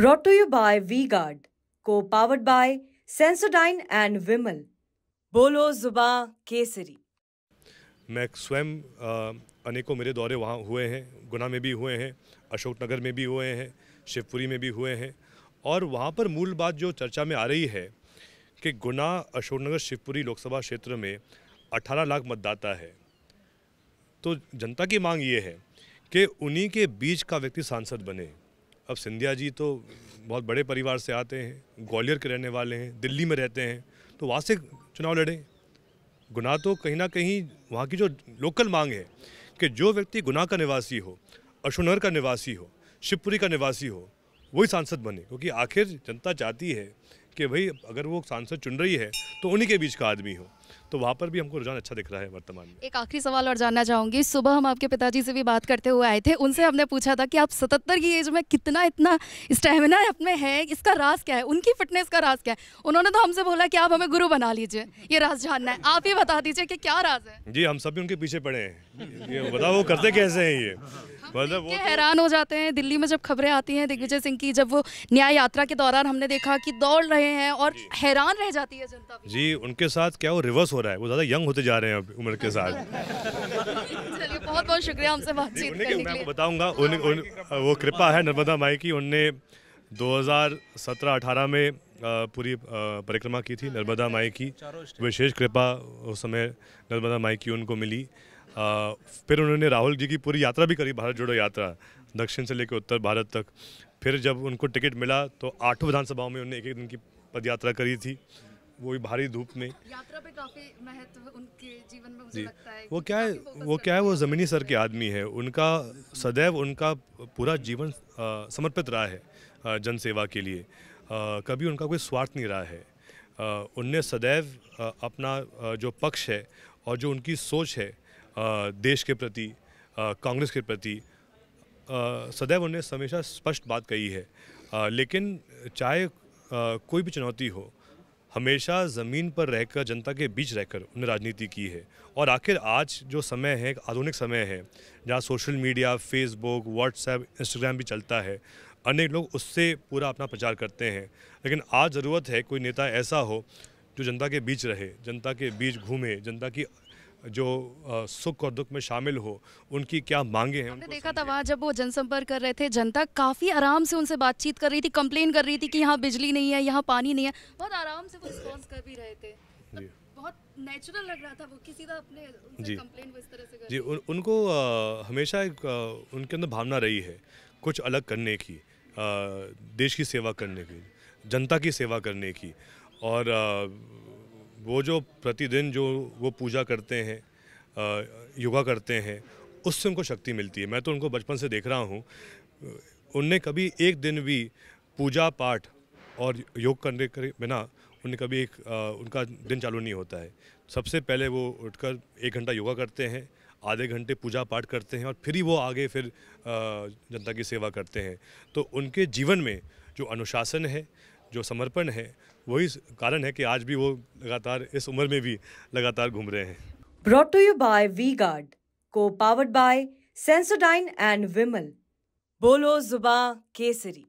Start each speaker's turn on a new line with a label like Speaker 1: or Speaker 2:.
Speaker 1: Brought to you by V-Guard, co-powered by Sensodyne and Vimal. बोलो जुबां केसरी।
Speaker 2: मैं स्वयं अनेकों मेरे दौरे वहाँ हुए हैं, गुना में भी हुए हैं, अशोकनगर में भी हुए हैं, शिवपुरी में भी हुए हैं। और वहाँ पर मूल बात जो चर्चा में आ रही है कि गुना, अशोकनगर, शिवपुरी लोकसभा क्षेत्र में 18 लाख मतदाता है। तो जनता की मांग ये है कि उन्हीं के बीच का व्यक्ति सांसद बने। अब सिंधिया जी तो बहुत बड़े परिवार से आते हैं, ग्वालियर के रहने वाले हैं, दिल्ली में रहते हैं, तो वहाँ से चुनाव लड़ें। गुना तो कहीं ना कहीं वहाँ की जो लोकल मांग है कि जो व्यक्ति गुना का निवासी हो, अशोकनगर का निवासी हो, शिवपुरी का निवासी हो, वही सांसद बने। क्योंकि आखिर जनता चाहती है कि भाई अगर वो सांसद चुन रही है तो उन्हीं के बीच का आदमी हो। तो वहाँ पर भी हमको रुझान अच्छा दिख रहा है वर्तमान में।
Speaker 3: एक आखिरी सवाल और जानना चाहूँगी। सुबह हम आपके पिताजी से भी बात करते हुए आए थे, उनसे हमने पूछा था कि आप 77 की एज में इतना स्टेमिना अपने है, इसका राज क्या है, उनकी फिटनेस का राज क्या है। उन्होंने तो हमसे बोला कि आप हमें गुरु बना लीजिए, ये राज जानना है। आप ही बता दीजिए कि क्या राज है।
Speaker 2: जी, हम सभी उनके पीछे पड़े हैं। ये बताओ वो करते कैसे हैं ये, मतलब वो
Speaker 3: हैरान हो जाते हैं। दिल्ली में जब खबरें आती हैं दिग्विजय सिंह की, जब वो न्याय यात्रा के दौरान हमने देखा कि दौड़ रहे हैं और हैरान रह जाती है जनता भी।
Speaker 2: जी, उनके साथ क्या वो रिवर्स हो रहा है, वो ज़्यादा यंग होते जा रहे हैं उम्र के साथ।
Speaker 3: चलिए, बहुत बहुत शुक्रिया हमसे बातचीत करने के लिए।
Speaker 2: मैं बताऊंगा वो कृपा है नर्मदा माई की। उनने 2017-18 में पूरी परिक्रमा की थी नर्मदा माई की। विशेष कृपा उस समय नर्मदा माई की उनको मिली। फिर उन्होंने राहुल जी की पूरी यात्रा भी करी, भारत जोड़ो यात्रा, दक्षिण से लेकर उत्तर भारत तक। फिर जब उनको टिकट मिला तो 8 विधानसभाओं में उन्होंने एक दिन की पद यात्रा करी थी, वो भी भारी धूप में।
Speaker 3: यात्रा पे काफी महत्व उनके जीवन में मुझे
Speaker 2: जी,
Speaker 3: लगता है।
Speaker 2: वो क्या है वो ज़मीनी स्तर के आदमी है। उनका सदैव उनका पूरा जीवन समर्पित रहा है जन सेवा के लिए। कभी उनका कोई स्वार्थ नहीं रहा है। उनने सदैव अपना जो पक्ष है और जो उनकी सोच है देश के प्रति, कांग्रेस के प्रति, सदैव उन्हें हमेशा स्पष्ट बात कही है। लेकिन चाहे कोई भी चुनौती हो, हमेशा ज़मीन पर रहकर, जनता के बीच रहकर उन्होंने राजनीति की है। और आखिर आज जो समय है, आधुनिक समय है, जहाँ social media, Facebook, WhatsApp, Instagram भी चलता है, अनेक लोग उससे पूरा अपना प्रचार करते हैं। लेकिन आज ज़रूरत है कोई नेता ऐसा हो जो जनता के बीच रहे, जनता के बीच घूमे, जनता की जो सुख और दुख में शामिल हो, उनकी क्या मांगे हैं।
Speaker 3: हमने देखा था वहाँ जब वो जनसंपर्क कर रहे थे, जनता काफ़ी आराम से उनसे बातचीत कर रही थी, कंप्लेन कर रही थी कि यहाँ बिजली नहीं है, यहाँ पानी नहीं है। बहुत आराम से वो रिस्पॉन्स कर भी रहे थे।
Speaker 2: जी,
Speaker 3: बहुत नेचुरल लग रहा था वो, किसी का अपने उनसे कंप्लेन वो इस तरह से कर।
Speaker 2: जी, उनको हमेशा एक उनके अंदर भावना रही है कुछ अलग करने की, देश की सेवा करने की, जनता की सेवा करने की। और वो जो प्रतिदिन जो वो पूजा करते हैं, योगा करते हैं, उससे उनको शक्ति मिलती है। मैं तो उनको बचपन से देख रहा हूँ, उनने कभी एक दिन भी पूजा पाठ और योग करने के बिना उन्हें कभी उनका दिन चालू नहीं होता है। सबसे पहले वो उठकर 1 घंटा योगा करते हैं, आधे घंटे पूजा पाठ करते हैं और फिर ही वो आगे फिर जनता की सेवा करते हैं। तो उनके जीवन में जो अनुशासन है, जो समर्पण है, वही कारण है कि आज भी वो लगातार इस उम्र में भी लगातार घूम रहे हैं।
Speaker 1: Brought to you by V-Guard, co-powered by Sensodyne and Vimal. बोलो जुबां केसरी।